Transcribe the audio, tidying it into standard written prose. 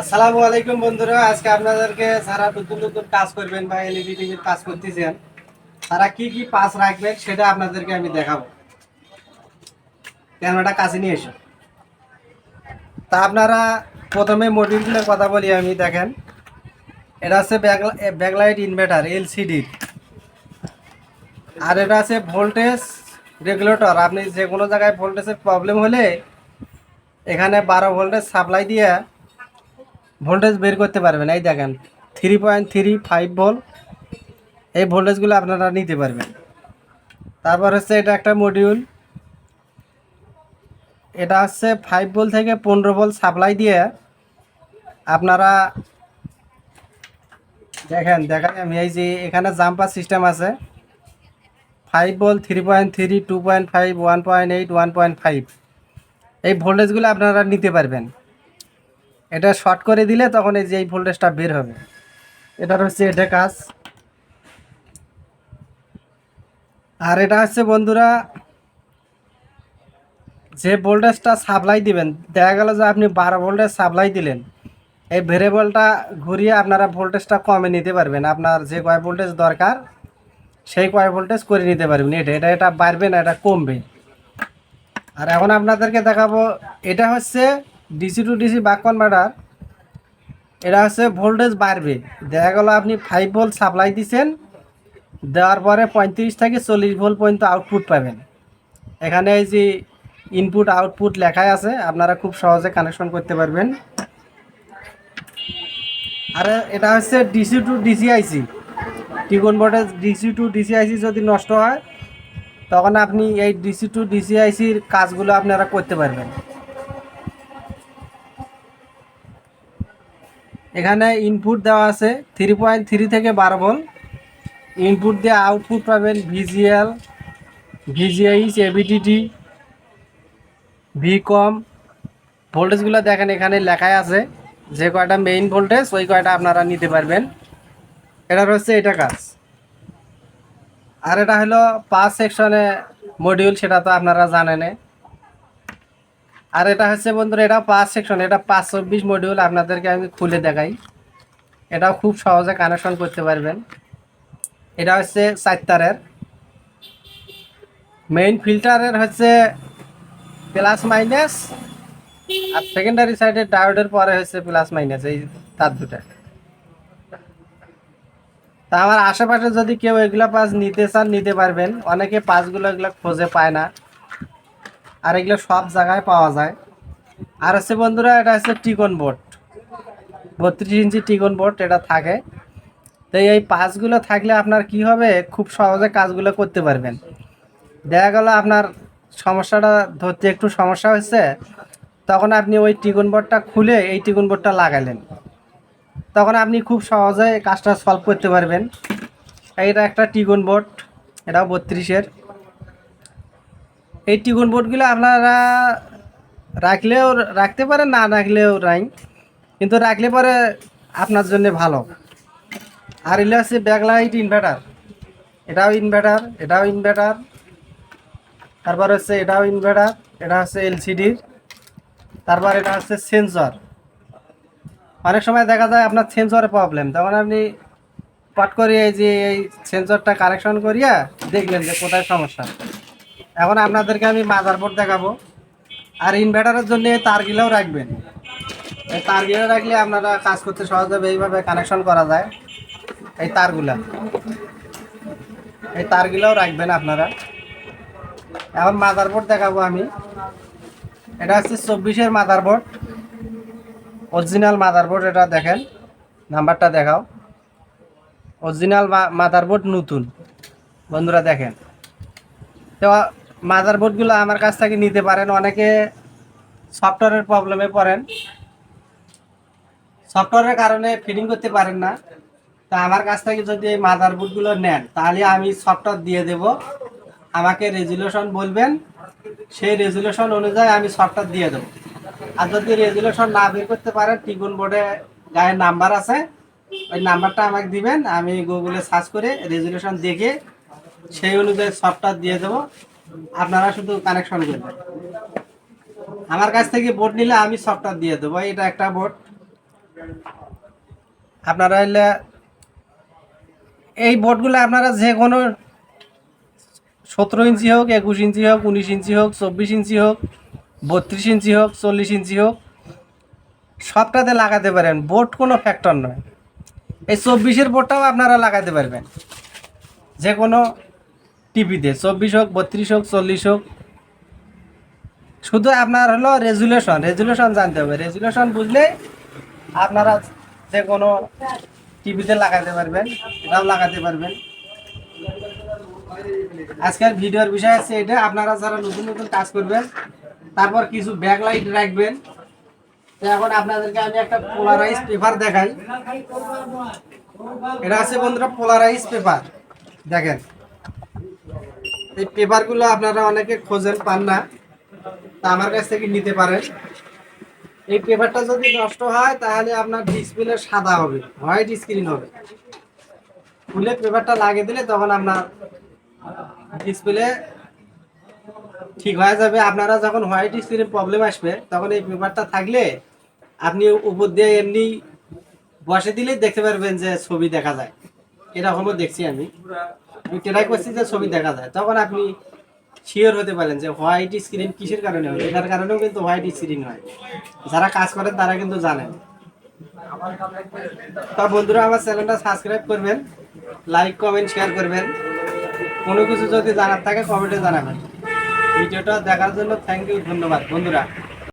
আসসালামু আলাইকুম বন্ধুরা, আজকে আপনাদেরকে যারা নতুন নতুন কাজ করবেন বা এলইডি টিভির কাজ করতেছেন তারা কি কি পাস রাখবেন সেটা আপনাদেরকে আমি দেখাবো। ক্যামেরাটা কাছে নিয়ে এসো। তা আপনারা প্রথমে মডিউলগুলোর কথা বলি আমি। দেখেন, এটা আছে ব্যাকলাইট ইনভার্টার এলসিডির, আর এটা আছে ভোল্টেজ রেগুলেটর। আপনি যে কোনো জায়গায় ভোল্টেজের প্রবলেম হলে এখানে 12 ভোল্টেজ সাপ্লাই দিয়ে ভোল্টেজ বের করতে পারবেন। এই দেখেন 3.35 ভোল্ট, এই ভোল্টেজগুলো আপনারা নিতে পারবেন। তারপর হচ্ছে এটা একটা মডিউল, এটা হচ্ছে 5 ভোল্ট থেকে 15 ভোল্ট সাপ্লাই দিয়ে আপনারা দেখেন আমি এই যে এখানে জাম্পার সিস্টেম আছে 5 ভোল্ট, 3.3, 2.5, 1.8, 1.5, এই ভোল্টেজগুলো আপনারা নিতে পারবেন। এটা শর্ট করে দিলে তখন এই যে এই ভোল্টেজটা বের হবে। এটার হচ্ছে এটা কাজ। আর এটা হচ্ছে বন্ধুরা, যে ভোল্টেজটা সাপ্লাই দিবেন, দেখা গেল যে আপনি 12 ভোল্টেজ সাপ্লাই দিলেন, এই ভেরিয়েবলটা ঘুরিয়ে আপনারা ভোল্টেজটা কমে নিতে পারবেন। আপনার যে কয় ভোল্টেজ দরকার সেই কয় ভোল্টেজ করে নিতে পারবেন। এটা এটা এটা বাড়বে না, এটা কমবে। আর এখন আপনাদেরকে দেখাবো, এটা হচ্ছে ডিসি টু ডিসি বাক কনভার্টার। এটা হচ্ছে ভোল্টেজ বাড়বে। দেখা গেল আপনি 5 ভোল্ট সাপ্লাই দিচ্ছেন, দেওয়ার পরে 35 থেকে 40 ভোল্ট পর্যন্ত আউটপুট পাবেন। এখানে এই যে ইনপুট আউটপুট লেখাই আছে, আপনারা খুব সহজে কানেকশন করতে পারবেন। আর এটা হচ্ছে ডিসি টু ডিসিআইসি। টিকন বোর্ডের ডিসি টু ডিসিআইসি যদি নষ্ট হয় তখন আপনি এই ডিসি টু ডিসিআইসির কাজগুলো আপনারা করতে পারবেন। এখানে ইনপুট দেওয়া আছে 3.3 থেকে 12 ভোল্ট। ইনপুট দিয়ে আউটপুট পাবেন ভিজিএল, ভিজিআইস, এবিটিটি, ভিকম। ভোল্টেজগুলো দেখেন এখানে লেখাই আছে, যে কয়টা মেইন ভোল্টেজ ওই কয়টা আপনারা নিতে পারবেন। এটার হচ্ছে এটা কাজ। আর এটা হলো 5 সেকশনে মডিউল, সেটা তো আপনারা জানেন। আর এটা হচ্ছে বন্ধুরা, এটা 5 সেকশন, এটা 524 মডিউল। আপনাদেরকে আমি খুলে দেখাই, এটাও খুব সহজে কানেকশন করতে পারবেন। এটা হচ্ছে 4 তারের। মেইন ফিল্টারের হচ্ছে প্লাস মাইনাস, আর সেকেন্ডারি সাইডের ডায়োডের পরে হচ্ছে প্লাস মাইনাস, এই তার দুটা। তা আমার আশেপাশে যদি কেউ এগুলা পাস নিতে চান নিতে পারবেন। অনেকে পাসগুলো এগুলো খোঁজে পায় না, আর এগুলো সব জায়গায় পাওয়া যায়। আর হচ্ছে বন্ধুরা, এটা হচ্ছে টিকন বোর্ড, 32 ইঞ্চি টিকন বোর্ড এটা থাকে। তো এই পাসগুলো থাকলে আপনার কি হবে, খুব সহজে কাজগুলো করতে পারবেন। দেখা গেল আপনার সমস্যাটা ধরতে একটু সমস্যা হচ্ছে, তখন আপনি ওই টিকন বোর্ডটা খুলে এই টিকন বোর্ডটা লাগালেন, তখন আপনি খুব সহজে কাজটা সলভ করতে পারবেন। এইটা একটা টিকন বোর্ড, এটাও 32-এর। এই টিকন বোর্ডগুলো আপনারা রাখলেও রাখতে পারেন, না রাখলেও নাই, কিন্তু রাখলে পরে আপনার জন্য ভালো। আর এগুলো হচ্ছে ব্যাকলাইট ইনভার্টার, এটাও ইনভার্টার, এটাও ইনভার্টার। তারপর হচ্ছে এটাও ইনভার্টার, এটা হচ্ছে এলসিডির। তারপর এটা হচ্ছে সেন্সর। অনেক সময় দেখা যায় আপনার সেন্সরের প্রবলেম, তখন আপনি পট করে এই যে এই সেন্সরটা কানেকশন করিয়া দেখলেন যে কোথায় সমস্যা। এখন আপনাদেরকে আমি মাদারবোর্ড দেখাবো। আর ইনভার্টারের জন্য এই তারগুলোও রাখবেন। এই তারগুলো রাখলে আপনারা কাজ করতে সহজ হবে। এইভাবে কানেকশন করা যায় এই তারগুলা, এই তারগুলোও রাখবেন আপনারা। এখন মাদারবোর্ড দেখাবো আমি। এটা হচ্ছে 24-এর মাদারবোর্ড, অরিজিনাল মাদারবোর্ড। এটা দেখেন, নাম্বারটা দেখাও। অরিজিনাল মাদারবোর্ড, নতুন। বন্ধুরা দেখেন, তো মাদারবোর্ডগুলো আমার কাছ থেকে নিতে পারেন। অনেকে সফটওয়্যারের প্রবলেমে পড়েন, সফটওয়্যারের কারণে ফিটিং করতে পারেন না। তা আমার কাছ থেকে যদি এই মাদারবোর্ডগুলো নেন তাহলে আমি সফটওয়্যার দিয়ে দেব। আমাকে রেজুলেশন বলবেন, সেই রেজুলেশন অনুযায়ী আমি সফটওয়্যার দিয়ে দেবো। আর যদি রেজুলেশন না বের করতে পারেন, টিগুন বোর্ডে গায়ের নাম্বার আছে, ওই নাম্বারটা আমাকে দিবেন, আমি গুগলে সার্চ করে রেজুলেশন দেখে সেই অনুযায়ী সফটওয়্যার দিয়ে দেবো। আপনারা শুধু কানেকশন করবেন। আমার কাছ থেকে বোর্ড নিলে আমি সফটওয়্যার দিয়ে দেবো। এটা একটা বোর্ড, আপনারা এলে এই বোর্ডগুলো আপনারা যে কোনো 17 ইঞ্চি হোক, 21 ইঞ্চি হোক, 19 ইঞ্চি হোক, 24 ইঞ্চি হোক, 32 ইঞ্চি হোক, 40 ইঞ্চি হোক, সবটাতে লাগাতে পারেন। বোর্ড কোনো ফ্যাক্টর নয়। এই 24-এর বোর্ডটাও আপনারা লাগাতে পারবেন যে কোনো টিভিতে, 24 হোক, 32 হোক, 40 হোক। শুধু আপনার হলো রেজুলেশন জানতে হবে। রেজুলেশন বুঝলে আপনারা যে কোনো টিভিতে লাগাতে পারবেন, এটাও লাগাতে পারবেন। আজকের ভিডিওর বিষয় আছে এটা। আপনারা যারা নতুন নতুন কাজ করবেন, তারপর কিছু ব্যাকলাইট রাখবেন। তো এখন আপনাদেরকে আমি একটা পোলারাইজ পেপার দেখাই। এটা আছে বন্ধুরা পোলারাইজ পেপার। দেখেন, এই পেপারগুলো আপনারা অনেকে খোঁজেন, পান না, তা আমার কাছ থেকে নিতে পারেন। এই পেপারটা যদি নষ্ট হয় তাহলে আপনার ডিসপ্লে সাদা হবে, হোয়াইট স্ক্রিন হবে। খুলে পেপারটা লাগিয়ে দিলে তখন আপনার ডিসপ্লে ঠিক হয়ে যাবে। আপনারা যখন হোয়াইট স্ক্রিন প্রবলেম আসবে তখন এই পেপারটা থাকলে আপনি উপর দিয়ে এমনি বসে দিলেই দেখতে পারবেন যে ছবি দেখা যায়। এরকমও দেখছি আমি ট্রাই করছি যে ছবি দেখা যায়। তখন আপনি শিওর হতে পারেন যে হোয়াইট স্ক্রিন কিসের কারণে হয়। এটার কারণেও কিন্তু হোয়াইট স্ক্রিন হয়। যারা কাজ করেন তারা কিন্তু জানেন। তা বন্ধুরা, আমার চ্যানেলটা সাবস্ক্রাইব করবেন, লাইক কমেন্ট শেয়ার করবেন। কোনো কিছু যদি জানার থাকে কমেন্টে জানাবেন। ভিডিওটা দেখার জন্য থ্যাংক ইউ, ধন্যবাদ বন্ধুরা।